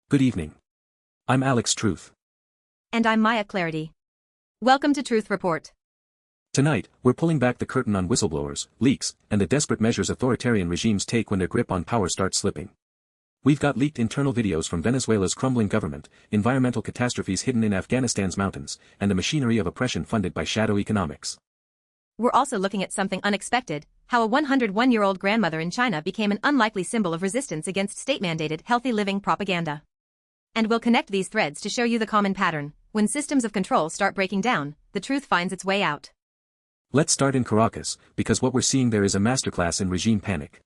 Good evening. I'm Alex Truth. And I'm Maya Clarity. Welcome to Truth Report. Tonight, we're pulling back the curtain on whistleblowers, leaks, and the desperate measures authoritarian regimes take when their grip on power starts slipping. We've got leaked internal videos from Venezuela's crumbling government, environmental catastrophes hidden in Afghanistan's mountains, and the machinery of oppression funded by shadow economics. We're also looking at something unexpected, how a 101-year-old grandmother in China became an unlikely symbol of resistance against state-mandated healthy living propaganda. And we'll connect these threads to show you the common pattern. When systems of control start breaking down, the truth finds its way out. Let's start in Caracas, because what we're seeing there is a masterclass in regime panic.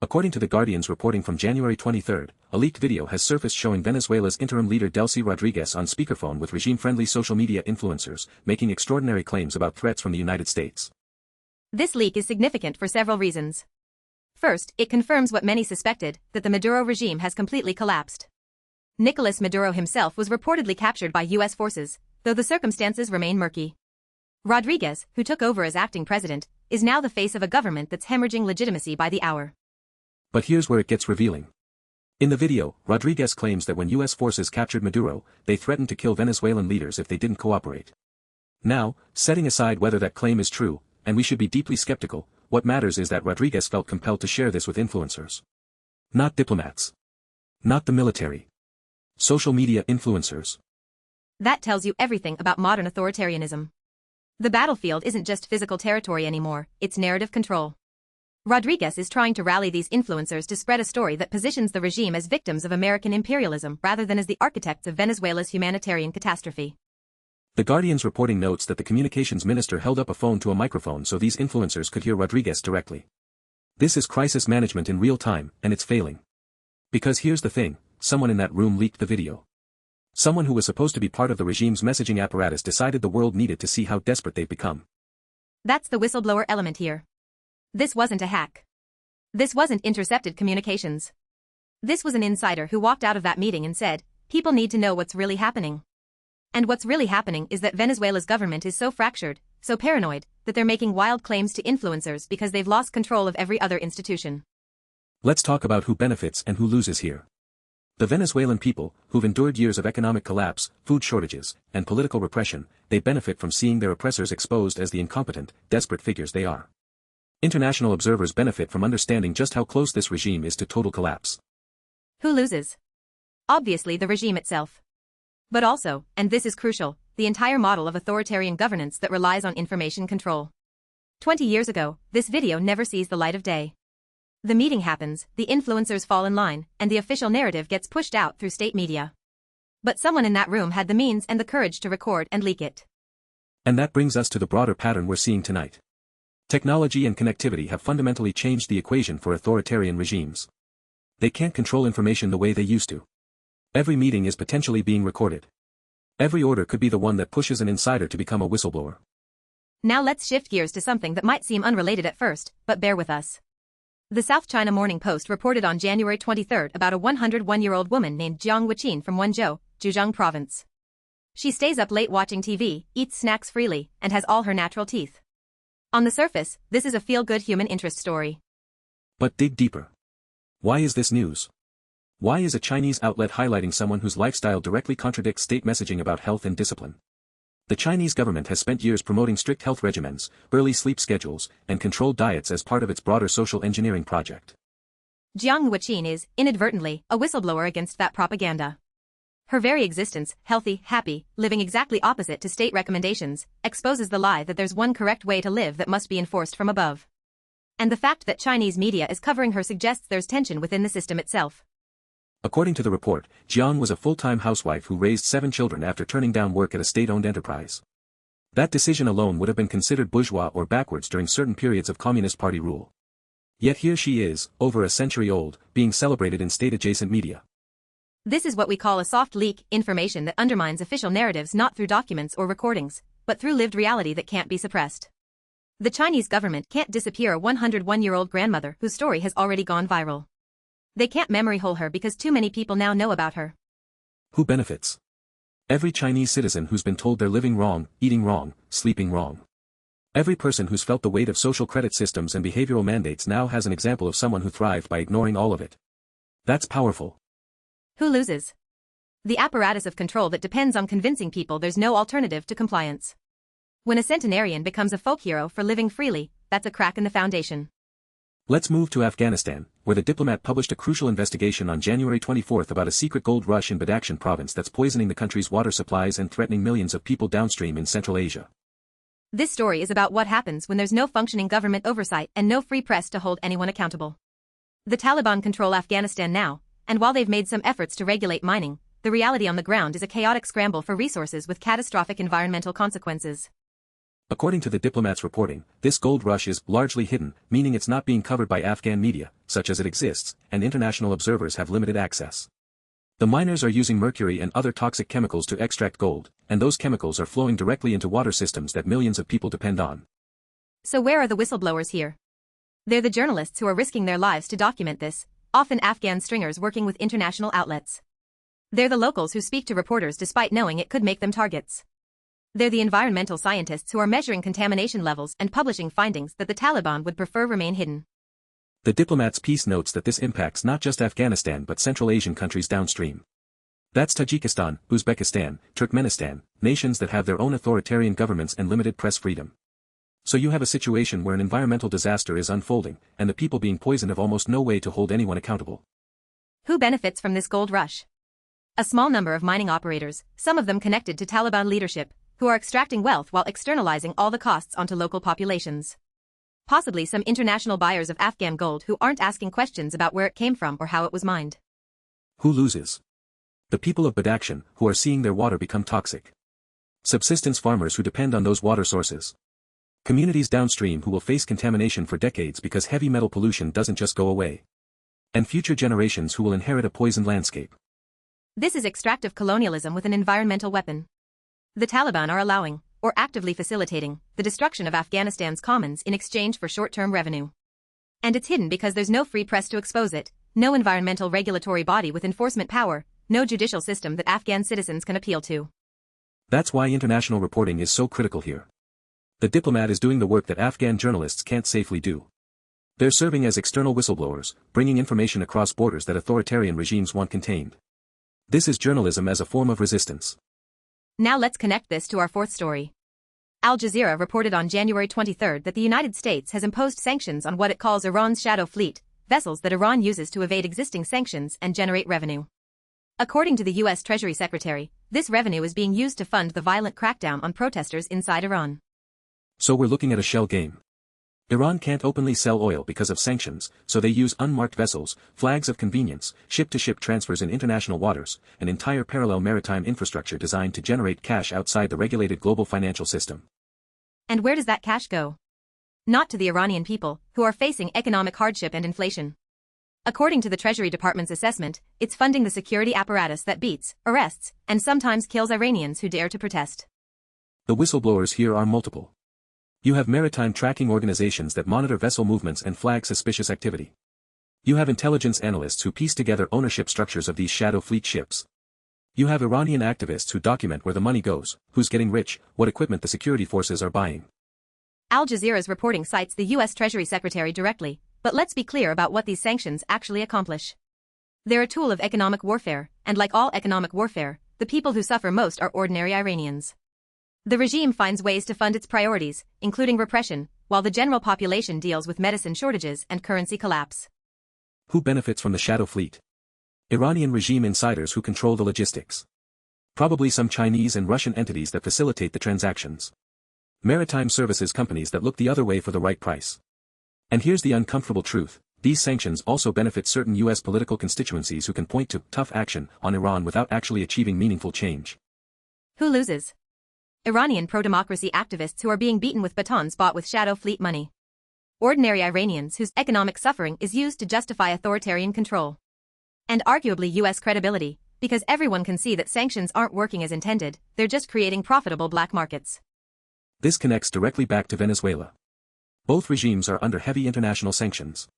According to The Guardian's reporting from January 23, a leaked video has surfaced showing Venezuela's interim leader Delcy Rodriguez on speakerphone with regime-friendly social media influencers, making extraordinary claims about threats from the United States. This leak is significant for several reasons. First, it confirms what many suspected, that the Maduro regime has completely collapsed. Nicolas Maduro himself was reportedly captured by U.S. forces, though the circumstances remain murky. Rodriguez, who took over as acting president, is now the face of a government that's hemorrhaging legitimacy by the hour. But here's where it gets revealing. In the video, Rodriguez claims that when U.S. forces captured Maduro, they threatened to kill Venezuelan leaders if they didn't cooperate. Now, setting aside whether that claim is true, and we should be deeply skeptical, what matters is that Rodriguez felt compelled to share this with influencers. Not diplomats. Not the military. Social media influencers. That tells you everything about modern authoritarianism. The battlefield isn't just physical territory anymore, it's narrative control. Rodriguez is trying to rally these influencers to spread a story that positions the regime as victims of American imperialism rather than as the architects of Venezuela's humanitarian catastrophe. The Guardian's reporting notes that the communications minister held up a phone to a microphone so these influencers could hear Rodriguez directly. This is crisis management in real time, and it's failing. Because here's the thing, someone in that room leaked the video. Someone who was supposed to be part of the regime's messaging apparatus decided the world needed to see how desperate they've become. That's the whistleblower element here. This wasn't a hack. This wasn't intercepted communications. This was an insider who walked out of that meeting and said, people need to know what's really happening. And what's really happening is that Venezuela's government is so fractured, so paranoid, that they're making wild claims to influencers because they've lost control of every other institution. Let's talk about who benefits and who loses here. The Venezuelan people, who've endured years of economic collapse, food shortages, and political repression, they benefit from seeing their oppressors exposed as the incompetent, desperate figures they are. International observers benefit from understanding just how close this regime is to total collapse. Who loses? Obviously the regime itself. But also, and this is crucial, the entire model of authoritarian governance that relies on information control. 20 years ago, this video never sees the light of day. The meeting happens, the influencers fall in line, and the official narrative gets pushed out through state media. But someone in that room had the means and the courage to record and leak it. And that brings us to the broader pattern we're seeing tonight. Technology and connectivity have fundamentally changed the equation for authoritarian regimes. They can't control information the way they used to. Every meeting is potentially being recorded. Every order could be the one that pushes an insider to become a whistleblower. Now let's shift gears to something that might seem unrelated at first, but bear with us. The South China Morning Post reported on January 23 about a 101-year-old woman named Jiang Weqin from Wenzhou, Zhejiang province. She stays up late watching TV, eats snacks freely, and has all her natural teeth. On the surface, this is a feel-good human interest story. But dig deeper. Why is this news? Why is a Chinese outlet highlighting someone whose lifestyle directly contradicts state messaging about health and discipline? The Chinese government has spent years promoting strict health regimens, early sleep schedules, and controlled diets as part of its broader social engineering project. Jiang Weqin is, inadvertently, a whistleblower against that propaganda. Her very existence, healthy, happy, living exactly opposite to state recommendations, exposes the lie that there's one correct way to live that must be enforced from above. And the fact that Chinese media is covering her suggests there's tension within the system itself. According to the report, Jiang was a full-time housewife who raised 7 children after turning down work at a state-owned enterprise. That decision alone would have been considered bourgeois or backwards during certain periods of Communist Party rule. Yet here she is, over a century old, being celebrated in state-adjacent media. This is what we call a soft leak, information that undermines official narratives not through documents or recordings, but through lived reality that can't be suppressed. The Chinese government can't disappear a 101-year-old grandmother whose story has already gone viral. They can't memory hole her because too many people now know about her. Who benefits? Every Chinese citizen who's been told they're living wrong, eating wrong, sleeping wrong. Every person who's felt the weight of social credit systems and behavioral mandates now has an example of someone who thrived by ignoring all of it. That's powerful. Who loses? The apparatus of control that depends on convincing people there's no alternative to compliance. When a centenarian becomes a folk hero for living freely, that's a crack in the foundation. Let's move to Afghanistan, where the Diplomat published a crucial investigation on January 24 about a secret gold rush in Badakhshan province that's poisoning the country's water supplies and threatening millions of people downstream in Central Asia. This story is about what happens when there's no functioning government oversight and no free press to hold anyone accountable. The Taliban control Afghanistan now, and while they've made some efforts to regulate mining, the reality on the ground is a chaotic scramble for resources with catastrophic environmental consequences. According to the Diplomat's reporting, this gold rush is largely hidden, meaning it's not being covered by Afghan media, such as it exists, and international observers have limited access. The miners are using mercury and other toxic chemicals to extract gold, and those chemicals are flowing directly into water systems that millions of people depend on. So where are the whistleblowers here? They're the journalists who are risking their lives to document this, often Afghan stringers working with international outlets. They're the locals who speak to reporters despite knowing it could make them targets. They're the environmental scientists who are measuring contamination levels and publishing findings that the Taliban would prefer remain hidden. The Diplomat's piece notes that this impacts not just Afghanistan but Central Asian countries downstream. That's Tajikistan, Uzbekistan, Turkmenistan, nations that have their own authoritarian governments and limited press freedom. So you have a situation where an environmental disaster is unfolding, and the people being poisoned have almost no way to hold anyone accountable. Who benefits from this gold rush? A small number of mining operators, some of them connected to Taliban leadership, who are extracting wealth while externalizing all the costs onto local populations. Possibly some international buyers of Afghan gold who aren't asking questions about where it came from or how it was mined. Who loses? The people of Badakhshan, who are seeing their water become toxic. Subsistence farmers who depend on those water sources. Communities downstream who will face contamination for decades because heavy metal pollution doesn't just go away. And future generations who will inherit a poisoned landscape. This is extractive colonialism with an environmental weapon. The Taliban are allowing, or actively facilitating, the destruction of Afghanistan's commons in exchange for short-term revenue. And it's hidden because there's no free press to expose it, no environmental regulatory body with enforcement power, no judicial system that Afghan citizens can appeal to. That's why international reporting is so critical here. The Diplomat is doing the work that Afghan journalists can't safely do. They're serving as external whistleblowers, bringing information across borders that authoritarian regimes want contained. This is journalism as a form of resistance. Now let's connect this to our fourth story. Al Jazeera reported on January 23 that the United States has imposed sanctions on what it calls Iran's shadow fleet, vessels that Iran uses to evade existing sanctions and generate revenue. According to the U.S. Treasury Secretary, this revenue is being used to fund the violent crackdown on protesters inside Iran. So we're looking at a shell game. Iran can't openly sell oil because of sanctions, so they use unmarked vessels, flags of convenience, ship-to-ship transfers in international waters, an entire parallel maritime infrastructure designed to generate cash outside the regulated global financial system. And where does that cash go? Not to the Iranian people, who are facing economic hardship and inflation. According to the Treasury Department's assessment, it's funding the security apparatus that beats, arrests, and sometimes kills Iranians who dare to protest. The whistleblowers here are multiple. You have maritime tracking organizations that monitor vessel movements and flag suspicious activity. You have intelligence analysts who piece together ownership structures of these shadow fleet ships. You have Iranian activists who document where the money goes, who's getting rich, what equipment the security forces are buying. Al Jazeera's reporting cites the U.S. Treasury Secretary directly, but let's be clear about what these sanctions actually accomplish. They're a tool of economic warfare, and like all economic warfare, the people who suffer most are ordinary Iranians. The regime finds ways to fund its priorities, including repression, while the general population deals with medicine shortages and currency collapse. Who benefits from the shadow fleet? Iranian regime insiders who control the logistics. Probably some Chinese and Russian entities that facilitate the transactions. Maritime services companies that look the other way for the right price. And here's the uncomfortable truth, these sanctions also benefit certain U.S. political constituencies who can point to tough action on Iran without actually achieving meaningful change. Who loses? Iranian pro-democracy activists who are being beaten with batons bought with shadow fleet money. Ordinary Iranians whose economic suffering is used to justify authoritarian control. And arguably U.S. credibility, because everyone can see that sanctions aren't working as intended, they're just creating profitable black markets. This connects directly back to Venezuela. Both regimes are under heavy international sanctions.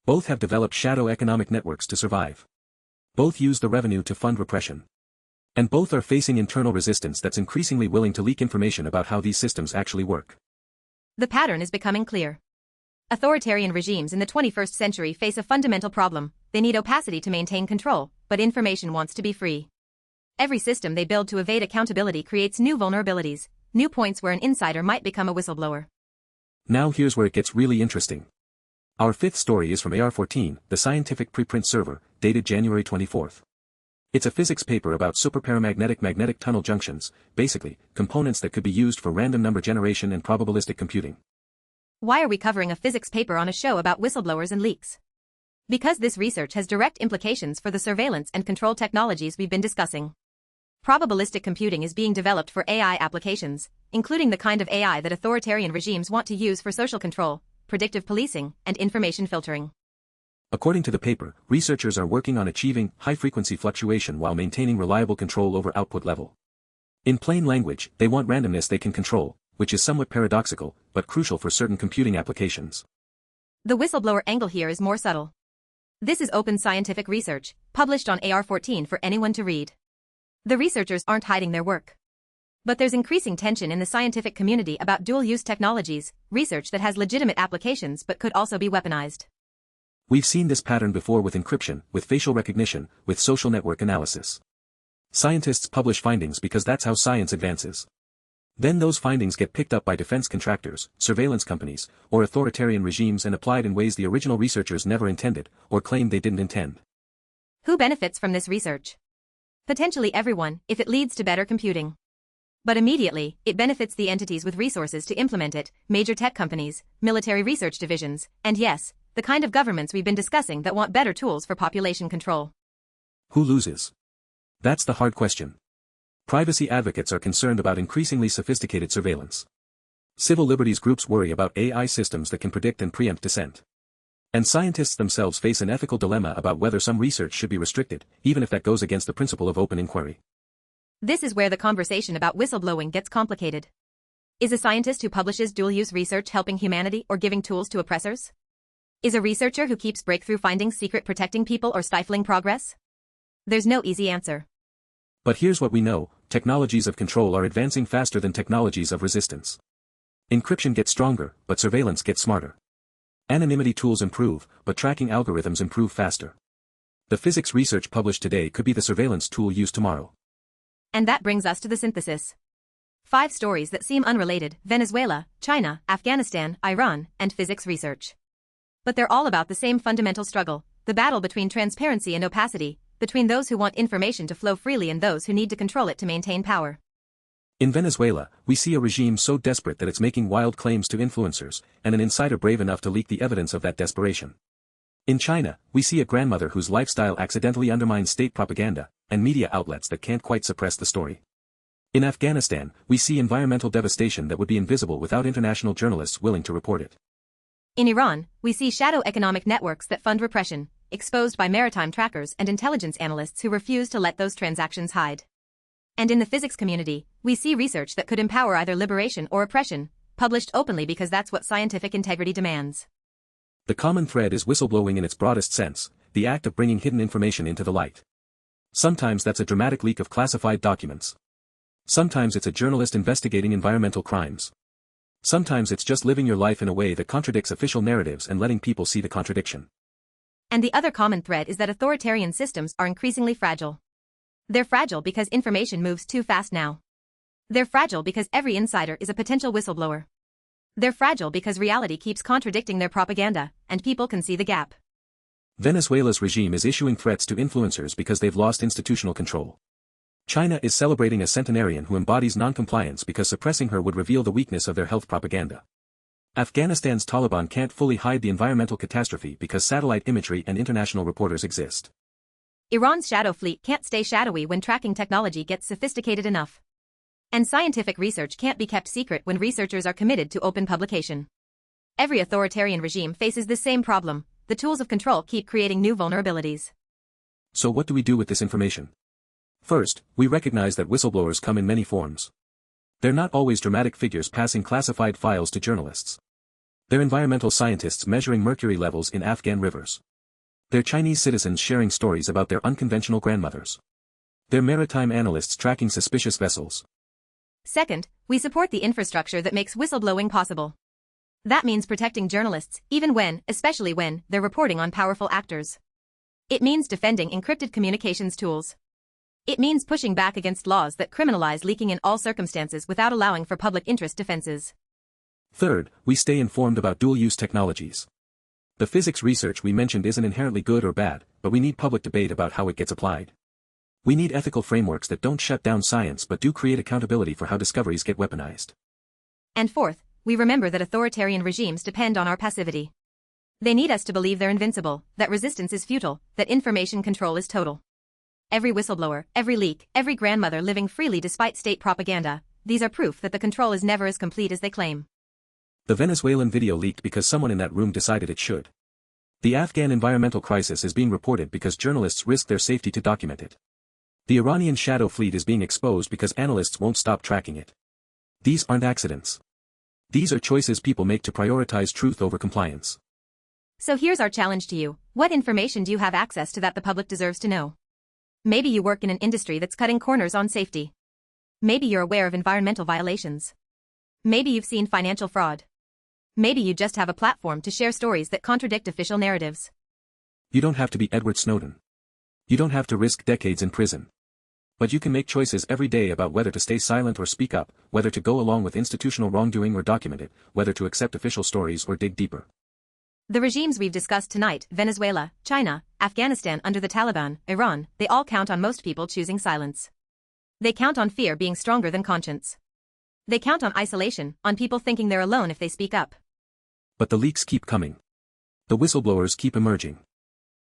Both have developed shadow economic networks to survive. Both use the revenue to fund repression. And both are facing internal resistance that's increasingly willing to leak information about how these systems actually work. The pattern is becoming clear. Authoritarian regimes in the 21st century face a fundamental problem. They need opacity to maintain control, but information wants to be free. Every system they build to evade accountability creates new vulnerabilities, new points where an insider might become a whistleblower. Now here's where it gets really interesting. Our fifth story is from AR14, the scientific preprint server, dated January 24th. It's a physics paper about superparamagnetic magnetic tunnel junctions, basically, components that could be used for random number generation and probabilistic computing. Why are we covering a physics paper on a show about whistleblowers and leaks? Because this research has direct implications for the surveillance and control technologies we've been discussing. Probabilistic computing is being developed for AI applications, including the kind of AI that authoritarian regimes want to use for social control, predictive policing, and information filtering. According to the paper, researchers are working on achieving high-frequency fluctuation while maintaining reliable control over output level. In plain language, they want randomness they can control, which is somewhat paradoxical, but crucial for certain computing applications. The whistleblower angle here is more subtle. This is open scientific research, published on AR14 for anyone to read. The researchers aren't hiding their work. But there's increasing tension in the scientific community about dual-use technologies, research that has legitimate applications but could also be weaponized. We've seen this pattern before with encryption, with facial recognition, with social network analysis. Scientists publish findings because that's how science advances. Then those findings get picked up by defense contractors, surveillance companies, or authoritarian regimes and applied in ways the original researchers never intended, or claimed they didn't intend. Who benefits from this research? Potentially everyone, if it leads to better computing. But immediately, it benefits the entities with resources to implement it, major tech companies, military research divisions, and yes, the kind of governments we've been discussing that want better tools for population control. Who loses? That's the hard question. Privacy advocates are concerned about increasingly sophisticated surveillance. Civil liberties groups worry about AI systems that can predict and preempt dissent. And scientists themselves face an ethical dilemma about whether some research should be restricted, even if that goes against the principle of open inquiry. This is where the conversation about whistleblowing gets complicated. Is a scientist who publishes dual-use research helping humanity or giving tools to oppressors? Is a researcher who keeps breakthrough findings secret protecting people or stifling progress? There's no easy answer. But here's what we know, technologies of control are advancing faster than technologies of resistance. Encryption gets stronger, but surveillance gets smarter. Anonymity tools improve, but tracking algorithms improve faster. The physics research published today could be the surveillance tool used tomorrow. And that brings us to the synthesis. 5 stories that seem unrelated: Venezuela, China, Afghanistan, Iran, and physics research. But they're all about the same fundamental struggle, the battle between transparency and opacity, between those who want information to flow freely and those who need to control it to maintain power. In Venezuela, we see a regime so desperate that it's making wild claims to influencers, and an insider brave enough to leak the evidence of that desperation. In China, we see a grandmother whose lifestyle accidentally undermines state propaganda, and media outlets that can't quite suppress the story. In Afghanistan, we see environmental devastation that would be invisible without international journalists willing to report it. In Iran, we see shadow economic networks that fund repression, exposed by maritime trackers and intelligence analysts who refuse to let those transactions hide. And in the physics community, we see research that could empower either liberation or oppression, published openly because that's what scientific integrity demands. The common thread is whistleblowing in its broadest sense, the act of bringing hidden information into the light. Sometimes that's a dramatic leak of classified documents. Sometimes it's a journalist investigating environmental crimes. Sometimes it's just living your life in a way that contradicts official narratives and letting people see the contradiction. And the other common thread is that authoritarian systems are increasingly fragile. They're fragile because information moves too fast now. They're fragile because every insider is a potential whistleblower. They're fragile because reality keeps contradicting their propaganda, and people can see the gap. Venezuela's regime is issuing threats to influencers because they've lost institutional control. China is celebrating a centenarian who embodies non-compliance because suppressing her would reveal the weakness of their health propaganda. Afghanistan's Taliban can't fully hide the environmental catastrophe because satellite imagery and international reporters exist. Iran's shadow fleet can't stay shadowy when tracking technology gets sophisticated enough. And scientific research can't be kept secret when researchers are committed to open publication. Every authoritarian regime faces this same problem: the tools of control keep creating new vulnerabilities. So what do we do with this information? First, we recognize that whistleblowers come in many forms. They're not always dramatic figures passing classified files to journalists. They're environmental scientists measuring mercury levels in Afghan rivers. They're Chinese citizens sharing stories about their unconventional grandmothers. They're maritime analysts tracking suspicious vessels. Second, we support the infrastructure that makes whistleblowing possible. That means protecting journalists, even when, especially when, they're reporting on powerful actors. It means defending encrypted communications tools. It means pushing back against laws that criminalize leaking in all circumstances without allowing for public interest defenses. Third, we stay informed about dual-use technologies. The physics research we mentioned isn't inherently good or bad, but we need public debate about how it gets applied. We need ethical frameworks that don't shut down science but do create accountability for how discoveries get weaponized. And fourth, we remember that authoritarian regimes depend on our passivity. They need us to believe they're invincible, that resistance is futile, that information control is total. Every whistleblower, every leak, every grandmother living freely despite state propaganda, these are proof that the control is never as complete as they claim. The Venezuelan video leaked because someone in that room decided it should. The Afghan environmental crisis is being reported because journalists risk their safety to document it. The Iranian shadow fleet is being exposed because analysts won't stop tracking it. These aren't accidents. These are choices people make to prioritize truth over compliance. So here's our challenge to you. What information do you have access to that the public deserves to know? Maybe you work in an industry that's cutting corners on safety. Maybe you're aware of environmental violations. Maybe you've seen financial fraud. Maybe you just have a platform to share stories that contradict official narratives. You don't have to be Edward Snowden. You don't have to risk decades in prison. But you can make choices every day about whether to stay silent or speak up, whether to go along with institutional wrongdoing or document it, whether to accept official stories or dig deeper. The regimes we've discussed tonight, Venezuela, China, Afghanistan under the Taliban, Iran, they all count on most people choosing silence. They count on fear being stronger than conscience. They count on isolation, on people thinking they're alone if they speak up. But the leaks keep coming. The whistleblowers keep emerging.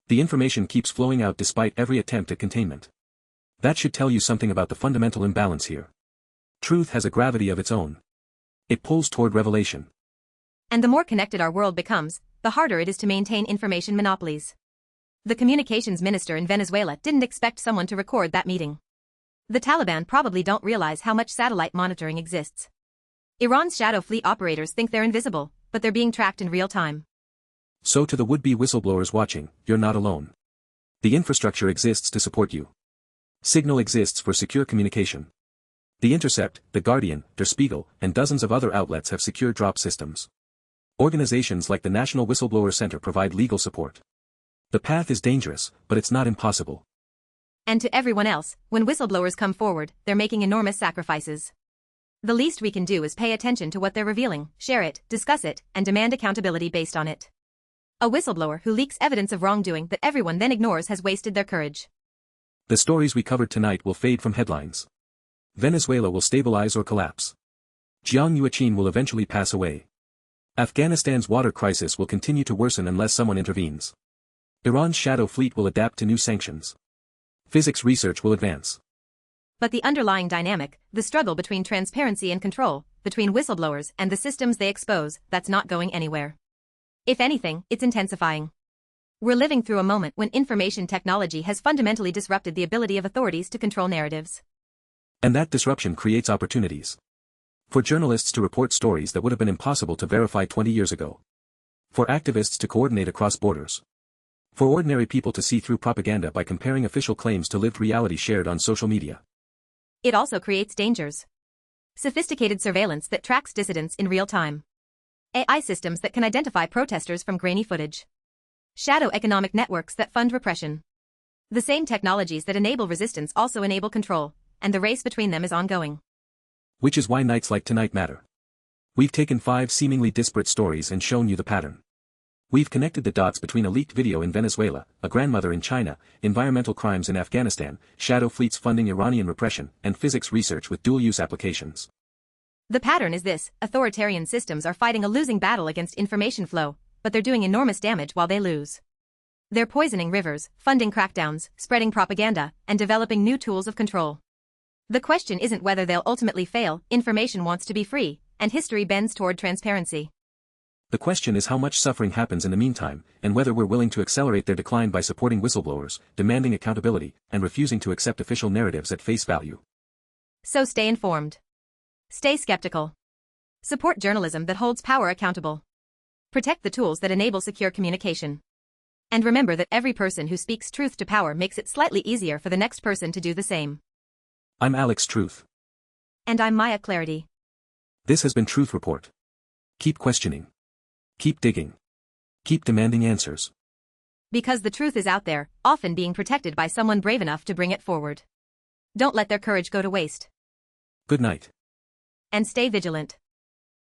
The information keeps flowing out despite every attempt at containment. That should tell you something about the fundamental imbalance here. Truth has a gravity of its own. It pulls toward revelation. And the more connected our world becomes, the harder it is to maintain information monopolies. The communications minister in Venezuela didn't expect someone to record that meeting. The Taliban probably don't realize how much satellite monitoring exists. Iran's shadow fleet operators think they're invisible, but they're being tracked in real time. So to the would-be whistleblowers watching, you're not alone. The infrastructure exists to support you. Signal exists for secure communication. The Intercept, The Guardian, Der Spiegel, and dozens of other outlets have secure drop systems. Organizations like the National Whistleblower Center provide legal support. The path is dangerous, but it's not impossible. And to everyone else, when whistleblowers come forward, they're making enormous sacrifices. The least we can do is pay attention to what they're revealing, share it, discuss it, and demand accountability based on it. A whistleblower who leaks evidence of wrongdoing that everyone then ignores has wasted their courage. The stories we covered tonight will fade from headlines. Venezuela will stabilize or collapse. Jiang Yueqin will eventually pass away. Afghanistan's water crisis will continue to worsen unless someone intervenes. Iran's shadow fleet will adapt to new sanctions. Physics research will advance. But the underlying dynamic, the struggle between transparency and control, between whistleblowers and the systems they expose, that's not going anywhere. If anything, it's intensifying. We're living through a moment when information technology has fundamentally disrupted the ability of authorities to control narratives. And that disruption creates opportunities. For journalists to report stories that would have been impossible to verify 20 years ago. For activists to coordinate across borders. For ordinary people to see through propaganda by comparing official claims to lived reality shared on social media. It also creates dangers. Sophisticated surveillance that tracks dissidents in real time. AI systems that can identify protesters from grainy footage. Shadow economic networks that fund repression. The same technologies that enable resistance also enable control, and the race between them is ongoing. Which is why nights like tonight matter. We've taken 5 seemingly disparate stories and shown you the pattern. We've connected the dots between a leaked video in Venezuela, a grandmother in China, environmental crimes in Afghanistan, shadow fleets funding Iranian repression, and physics research with dual-use applications. The pattern is this: authoritarian systems are fighting a losing battle against information flow, but they're doing enormous damage while they lose. They're poisoning rivers, funding crackdowns, spreading propaganda, and developing new tools of control. The question isn't whether they'll ultimately fail, information wants to be free, and history bends toward transparency. The question is how much suffering happens in the meantime, and whether we're willing to accelerate their decline by supporting whistleblowers, demanding accountability, and refusing to accept official narratives at face value. So stay informed. Stay skeptical. Support journalism that holds power accountable. Protect the tools that enable secure communication. And remember that every person who speaks truth to power makes it slightly easier for the next person to do the same. I'm Alex Truth. And I'm Maya Clarity. This has been Truth Report. Keep questioning. Keep digging. Keep demanding answers. Because the truth is out there, often being protected by someone brave enough to bring it forward. Don't let their courage go to waste. Good night. And stay vigilant.